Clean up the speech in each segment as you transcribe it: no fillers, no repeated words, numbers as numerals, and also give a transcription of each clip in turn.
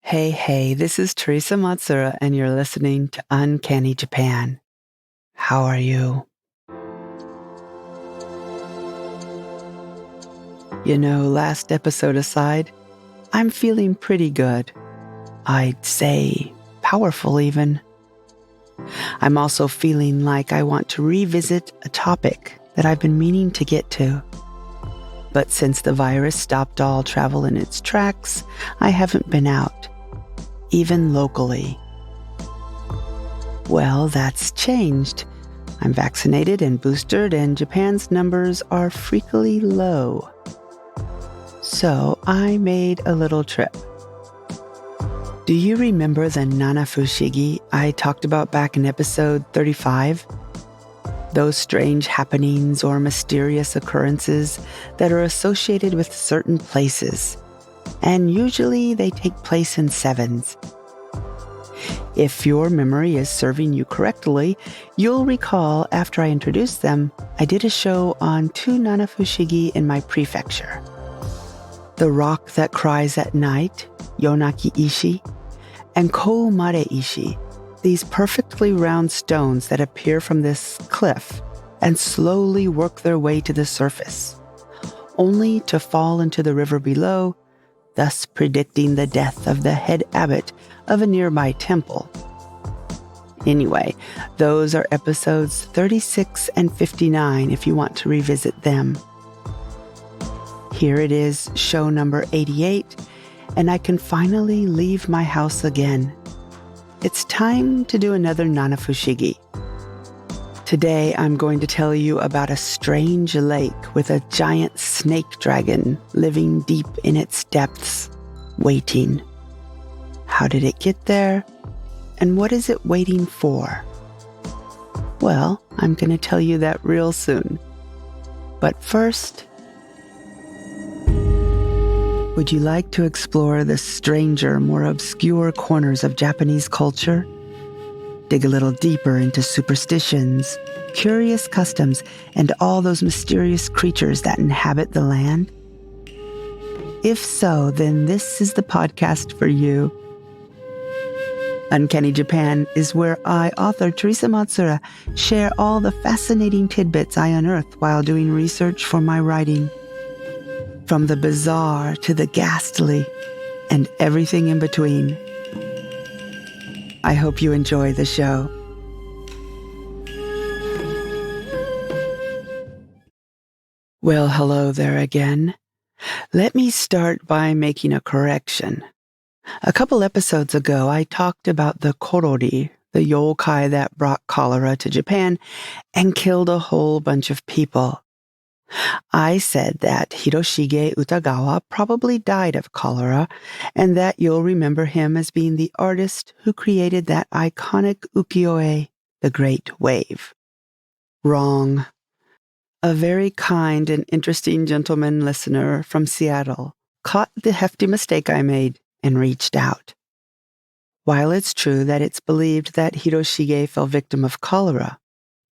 Hey, this is Teresa Matsura, and you're listening to Uncanny Japan. How are you? Last episode aside, I'm feeling pretty good. I'd say powerful even. I'm also feeling like I want to revisit a topic that I've been meaning to get to. But since the virus stopped all travel in its tracks, I haven't been out, even locally. Well, that's changed. I'm vaccinated and boosted, and Japan's numbers are freakily low. So I made a little trip. Do you remember the nanafushigi I talked about back in episode 35? Those strange happenings or mysterious occurrences that are associated with certain places, and usually they take place in sevens. If your memory is serving you correctly, you'll recall after I introduced them, I did a show on two nanafushigi in my prefecture. The rock that cries at night, Yonaki Ishi, and Koumare Ishi, these perfectly round stones that appear from this cliff and slowly work their way to the surface, only to fall into the river below, thus predicting the death of the head abbot of a nearby temple. Anyway, those are episodes 36 and 59 if you want to revisit them. Here it is, show number 88, and I can finally leave my house again. It's time to do another nanafushigi. Today, I'm going to tell you about a strange lake with a giant snake dragon living deep in its depths, waiting. How did it get there? And what is it waiting for? Well, I'm going to tell you that real soon. But first, would you like to explore the stranger, more obscure corners of Japanese culture? Dig a little deeper into superstitions, curious customs, and all those mysterious creatures that inhabit the land? If so, then this is the podcast for you. Uncanny Japan is where I, author Teresa Matsura, share all the fascinating tidbits I unearth while doing research for my writing. From the bizarre to the ghastly, and everything in between. I hope you enjoy the show. Well, hello there again. Let me start by making a correction. A couple episodes ago, I talked about the korori, the yokai that brought cholera to Japan and killed a whole bunch of people. I said that Hiroshige Utagawa probably died of cholera, and that you'll remember him as being the artist who created that iconic ukiyo-e, the Great Wave. Wrong. A very kind and interesting gentleman listener from Seattle caught the hefty mistake I made and reached out. While it's true that it's believed that Hiroshige fell victim of cholera,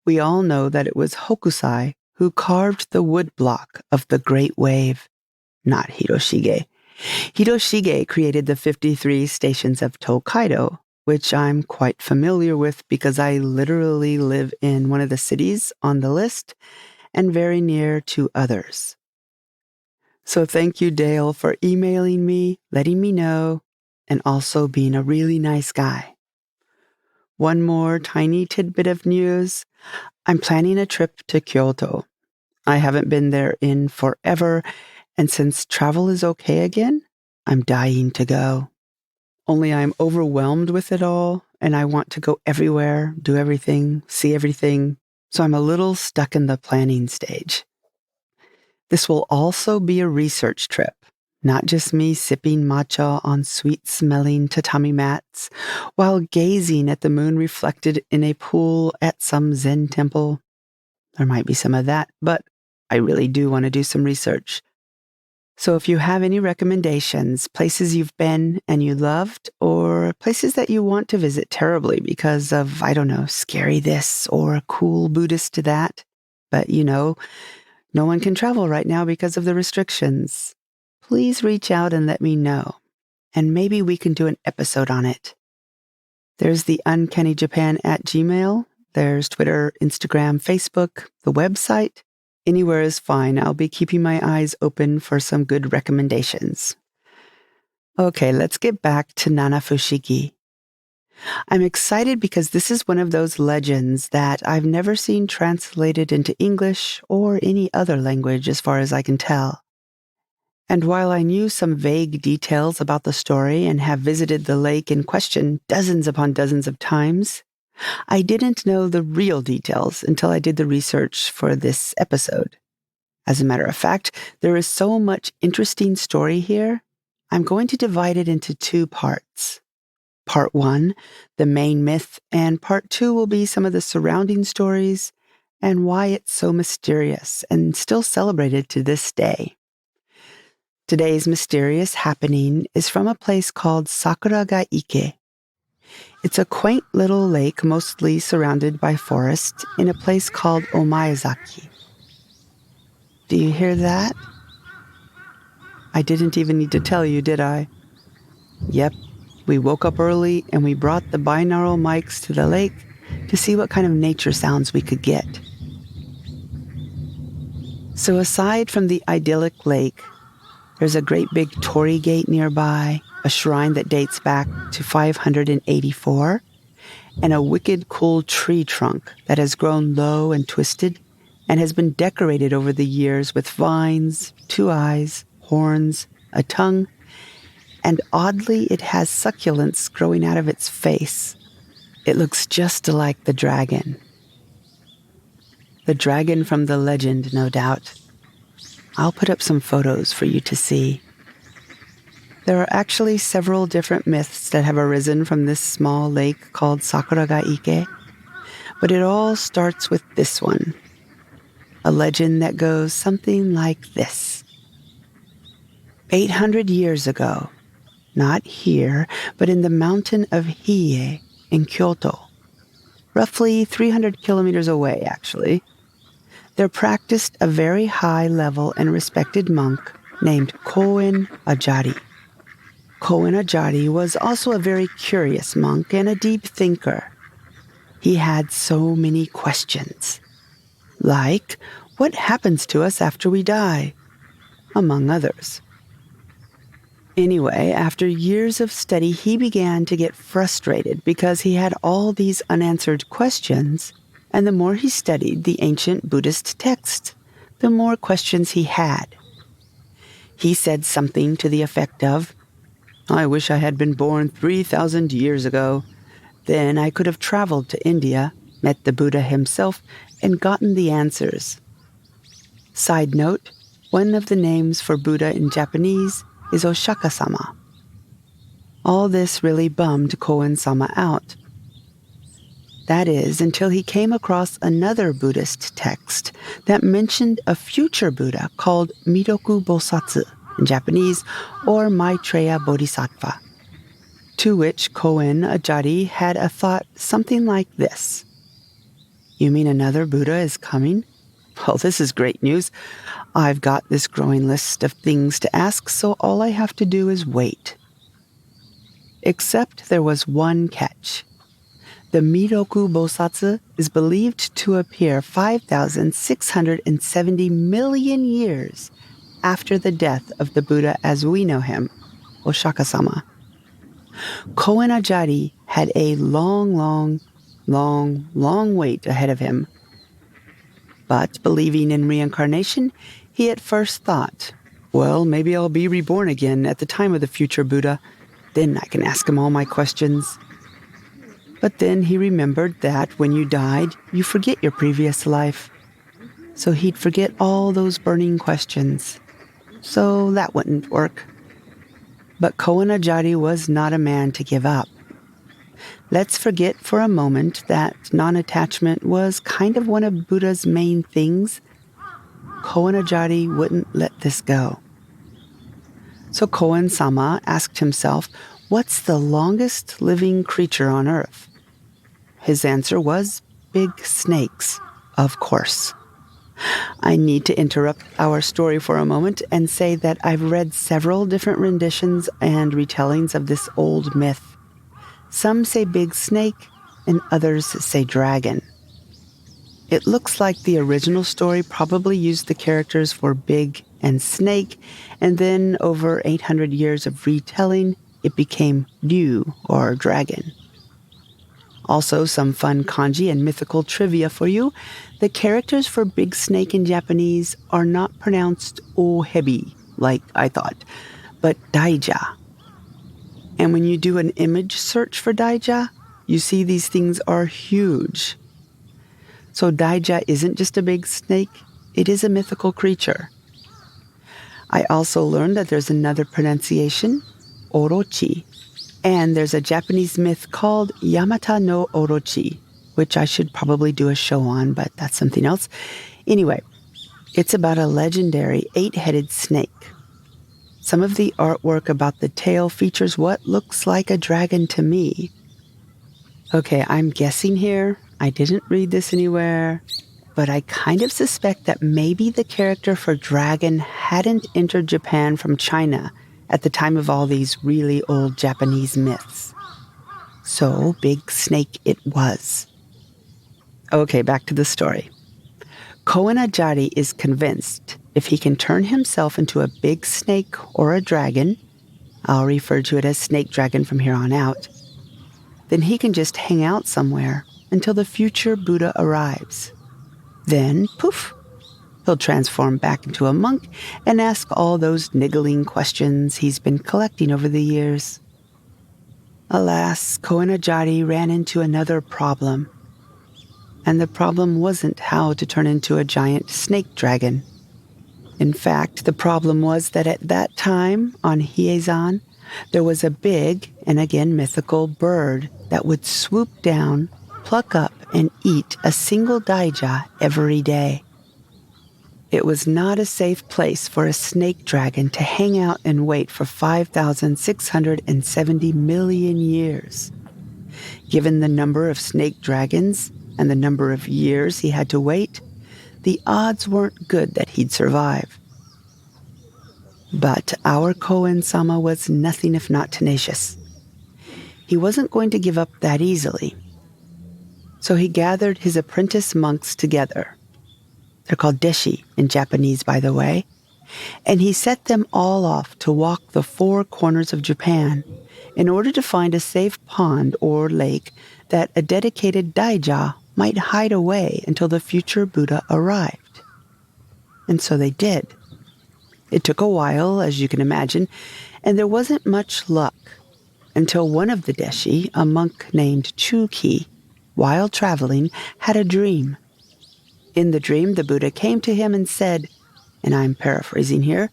we all know that it was Hokusai who carved the wood block of the Great Wave, not Hiroshige. Hiroshige created the 53 stations of Tokaido, which I'm quite familiar with because I literally live in one of the cities on the list and very near to others. So thank you, Dale, for emailing me, letting me know, and also being a really nice guy. One more tiny tidbit of news. I'm planning a trip to Kyoto. I haven't been there in forever, and since travel is okay again, I'm dying to go. Only I'm overwhelmed with it all, and I want to go everywhere, do everything, see everything, so I'm a little stuck in the planning stage. This will also be a research trip, not just me sipping matcha on sweet-smelling tatami mats while gazing at the moon reflected in a pool at some Zen temple. There might be some of that, but I really do want to do some research. So if you have any recommendations, places you've been and you loved, or places that you want to visit terribly because of, scary this or cool Buddhist that, but no one can travel right now because of the restrictions, please reach out and let me know. and maybe we can do an episode on it. There's the Uncanny Japan at Gmail. There's Twitter, Instagram, Facebook, the website. Anywhere is fine. I'll be keeping my eyes open for some good recommendations. Okay, let's get back to nanafushigi. I'm excited because this is one of those legends that I've never seen translated into English or any other language as far as I can tell. And while I knew some vague details about the story and have visited the lake in question dozens upon dozens of times, I didn't know the real details until I did the research for this episode. As a matter of fact, there is so much interesting story here, I'm going to divide it into 2 parts. Part 1, the main myth, and Part 2 will be some of the surrounding stories and why it's so mysterious and still celebrated to this day. Today's mysterious happening is from a place called Sakuragaike. It's a quaint little lake mostly surrounded by forest in a place called Omaezaki. Do you hear that? I didn't even need to tell you, did I? Yep, we woke up early and we brought the binaural mics to the lake to see what kind of nature sounds we could get. So aside from the idyllic lake, there's a great big torii gate nearby, a shrine that dates back to 584, and a wicked cool tree trunk that has grown low and twisted and has been decorated over the years with vines, 2 eyes, horns, a tongue, and oddly it has succulents growing out of its face. It looks just like the dragon. The dragon from the legend, no doubt. I'll put up some photos for you to see. There are actually several different myths that have arisen from this small lake called Sakuragaike, but it all starts with this one. A legend that goes something like this. 800 years ago, not here, but in the mountain of Hiei in Kyoto, roughly 300 kilometers away, actually, there practiced a very high-level and respected monk named Koen Ajari. Koen Ajari was also a very curious monk and a deep thinker. He had so many questions, like, what happens to us after we die? Among others. Anyway, after years of study, he began to get frustrated because he had all these unanswered questions, and the more he studied the ancient Buddhist texts, the more questions he had. He said something to the effect of, I wish I had been born 3,000 years ago. Then I could have traveled to India, met the Buddha himself, and gotten the answers. Side note, one of the names for Buddha in Japanese is Oshaka-sama. All this really bummed Koen-sama out. That is, until he came across another Buddhist text that mentioned a future Buddha called Miroku Bosatsu in Japanese, or Maitreya Bodhisattva. To which Koen Ajari had a thought something like this. You mean another Buddha is coming? Well, this is great news. I've got this growing list of things to ask, so all I have to do is wait. Except there was one catch. The Miroku Bosatsu is believed to appear 5,670 million years after the death of the Buddha as we know him, Oshaka-sama. Koen Ajari had a long wait ahead of him. But believing in reincarnation, he at first thought, well, maybe I'll be reborn again at the time of the future Buddha. Then I can ask him all my questions. But then he remembered that when you died, you forget your previous life. So he'd forget all those burning questions. So that wouldn't work. But Koen Ajari was not a man to give up. Let's forget for a moment that non-attachment was kind of one of Buddha's main things. Koen Ajari wouldn't let this go. So Koen-sama asked himself, what's the longest living creature on Earth? His answer was big snakes, of course. I need to interrupt our story for a moment and say that I've read several different renditions and retellings of this old myth. Some say big snake, and others say dragon. It looks like the original story probably used the characters for big and snake, and then over 800 years of retelling, it became Ryu, or dragon. Also, some fun kanji and mythical trivia for you. The characters for big snake in Japanese are not pronounced ohebi, like I thought, but daija. And when you do an image search for daija, you see these things are huge. So daija isn't just a big snake, it is a mythical creature. I also learned that there's another pronunciation, orochi. And there's a Japanese myth called Yamata no Orochi, which I should probably do a show on, but that's something else. Anyway, it's about a legendary 8-headed snake. Some of the artwork about the tail features what looks like a dragon to me. Okay, I'm guessing here. I didn't read this anywhere, but I kind of suspect that maybe the character for dragon hadn't entered Japan from China at the time of all these really old Japanese myths. So, big snake it was. Okay, back to the story. Koenajari is convinced if he can turn himself into a big snake or a dragon, I'll refer to it as snake dragon from here on out, then he can just hang out somewhere until the future Buddha arrives. Then, poof, he'll transform back into a monk and ask all those niggling questions he's been collecting over the years. Alas, Koenajari ran into another problem. And the problem wasn't how to turn into a giant snake dragon. In fact, the problem was that at that time, on Hiezan, there was a big, and again mythical, bird that would swoop down, pluck up, and eat a single daija every day. It was not a safe place for a snake dragon to hang out and wait for 5,670 million years. Given the number of snake dragons and the number of years he had to wait, the odds weren't good that he'd survive. But our Koen-sama was nothing if not tenacious. He wasn't going to give up that easily. So he gathered his apprentice monks together. They're called deshi in Japanese, by the way. And he set them all off to walk the 4 corners of Japan in order to find a safe pond or lake that a dedicated daija might hide away until the future Buddha arrived. And so they did. It took a while, as you can imagine, and there wasn't much luck until one of the deshi, a monk named Chuki, while traveling, had a dream. In the dream, the Buddha came to him and said, and I'm paraphrasing here,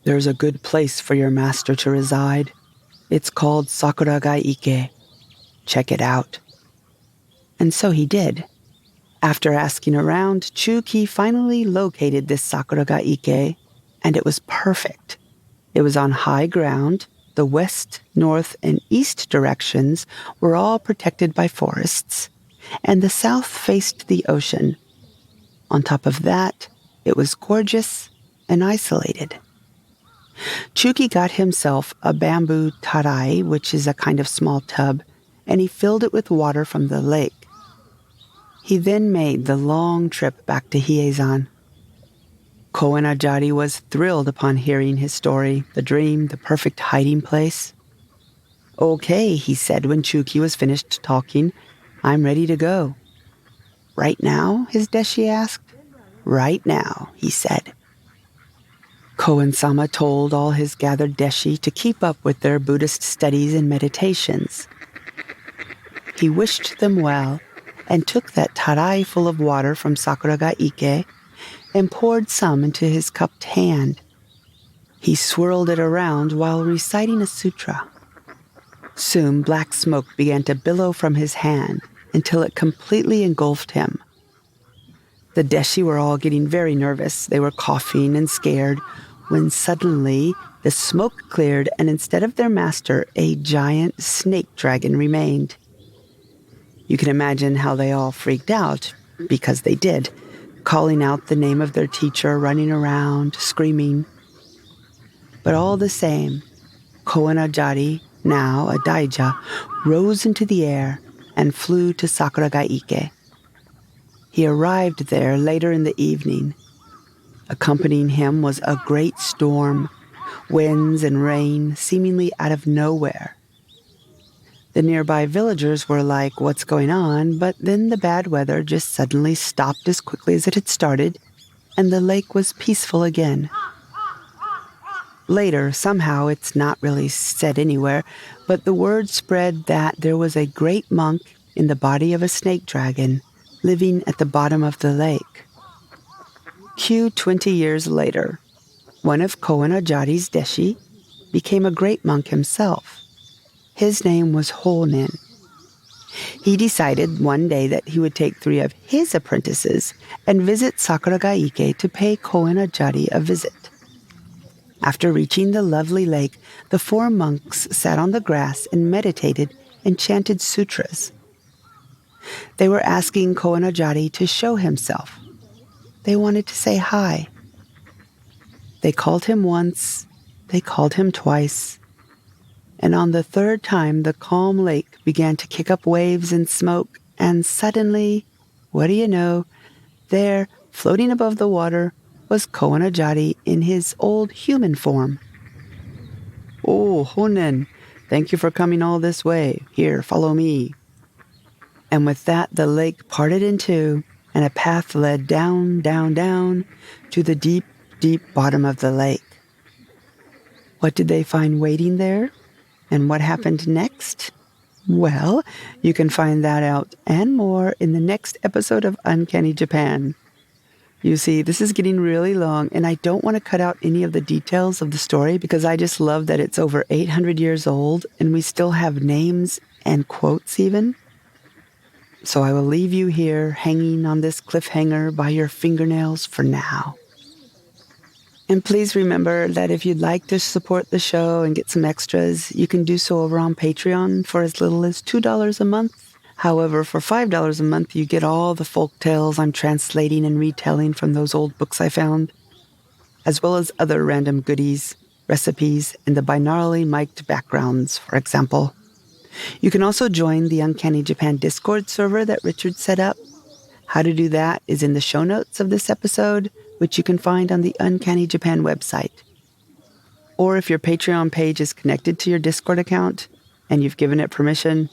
"There's a good place for your master to reside. It's called Sakuragaike. Check it out." And so he did. After asking around, Chuki finally located this Sakuragaike, and it was perfect. It was on high ground. The west, north, and east directions were all protected by forests, and the south faced the ocean. On top of that, it was gorgeous and isolated. Chuki got himself a bamboo tarai, which is a kind of small tub, and he filled it with water from the lake. He then made the long trip back to Hiezan. Koenajari was thrilled upon hearing his story, the dream, the perfect hiding place. "Okay," he said when Chuki was finished talking, "I'm ready to go." "Right now?" his deshi asked. "Right now," he said. Koen-sama told all his gathered deshi to keep up with their Buddhist studies and meditations. He wished them well and took that tarai full of water from Sakuragaike and poured some into his cupped hand. He swirled it around while reciting a sutra. Soon black smoke began to billow from his hand until it completely engulfed him. The deshi were all getting very nervous. They were coughing and scared when suddenly the smoke cleared and instead of their master, a giant snake dragon remained. You can imagine how they all freaked out, because they did. calling out the name of their teacher, running around, screaming. But all the same, Koenajari, now a daija, rose into the air and flew to Sakuragaike. He arrived there later in the evening. Accompanying him was a great storm, winds and rain seemingly out of nowhere. The nearby villagers were like, "What's going on?" But then the bad weather just suddenly stopped as quickly as it had started, and the lake was peaceful again. Later, somehow, it's not really said anywhere, but the word spread that there was a great monk in the body of a snake dragon living at the bottom of the lake. 20 years later, one of Koenajari's deshi became a great monk himself. His name was Hellman. He decided one day that he would take 3 of his apprentices and visit Sakuragaike to pay Koenajari a visit. After reaching the lovely lake, the 4 monks sat on the grass and meditated and chanted sutras. They were asking Koenajari to show himself. They wanted to say hi. They called him once, they called him twice, and on the 3rd time the calm lake began to kick up waves and smoke, and suddenly, what do you know, there, floating above the water, was Koenajari in his old human form. "Oh, Honen, thank you for coming all this way. Here, follow me." And with that, the lake parted in 2, and a path led down, down, down to the deep, deep bottom of the lake. What did they find waiting there? And what happened next? Well, you can find that out and more in the next episode of Uncanny Japan. You see, this is getting really long, and I don't want to cut out any of the details of the story because I just love that it's over 800 years old and we still have names and quotes even. So I will leave you here hanging on this cliffhanger by your fingernails for now. And please remember that if you'd like to support the show and get some extras, you can do so over on Patreon for as little as $2 a month. However, for $5 a month, you get all the folk tales I'm translating and retelling from those old books I found, as well as other random goodies, recipes, and the binaurally mic'd backgrounds, for example. You can also join the Uncanny Japan Discord server that Richard set up. How to do that is in the show notes of this episode, which you can find on the Uncanny Japan website. Or if your Patreon page is connected to your Discord account and you've given it permission,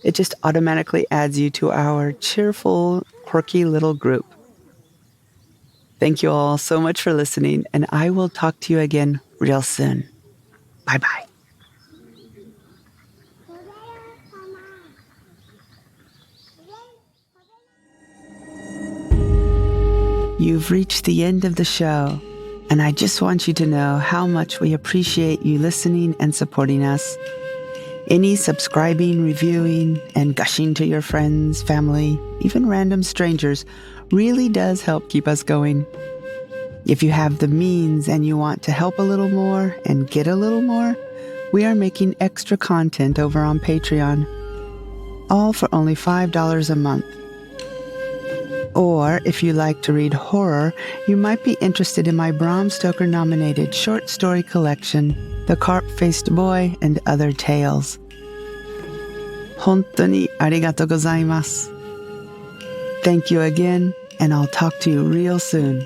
it just automatically adds you to our cheerful, quirky little group. Thank you all so much for listening, and I will talk to you again real soon. Bye-bye. You've reached the end of the show, and I just want you to know how much we appreciate you listening and supporting us. Any subscribing, reviewing, and gushing to your friends, family, even random strangers really does help keep us going. If you have the means and you want to help a little more and get a little more, we are making extra content over on Patreon, all for only $5 a month. Or if you like to read horror, you might be interested in my Bram Stoker-nominated short story collection, The Carp-Faced Boy and Other Tales. 本当にありがとうございます. Thank you again, and I'll talk to you real soon.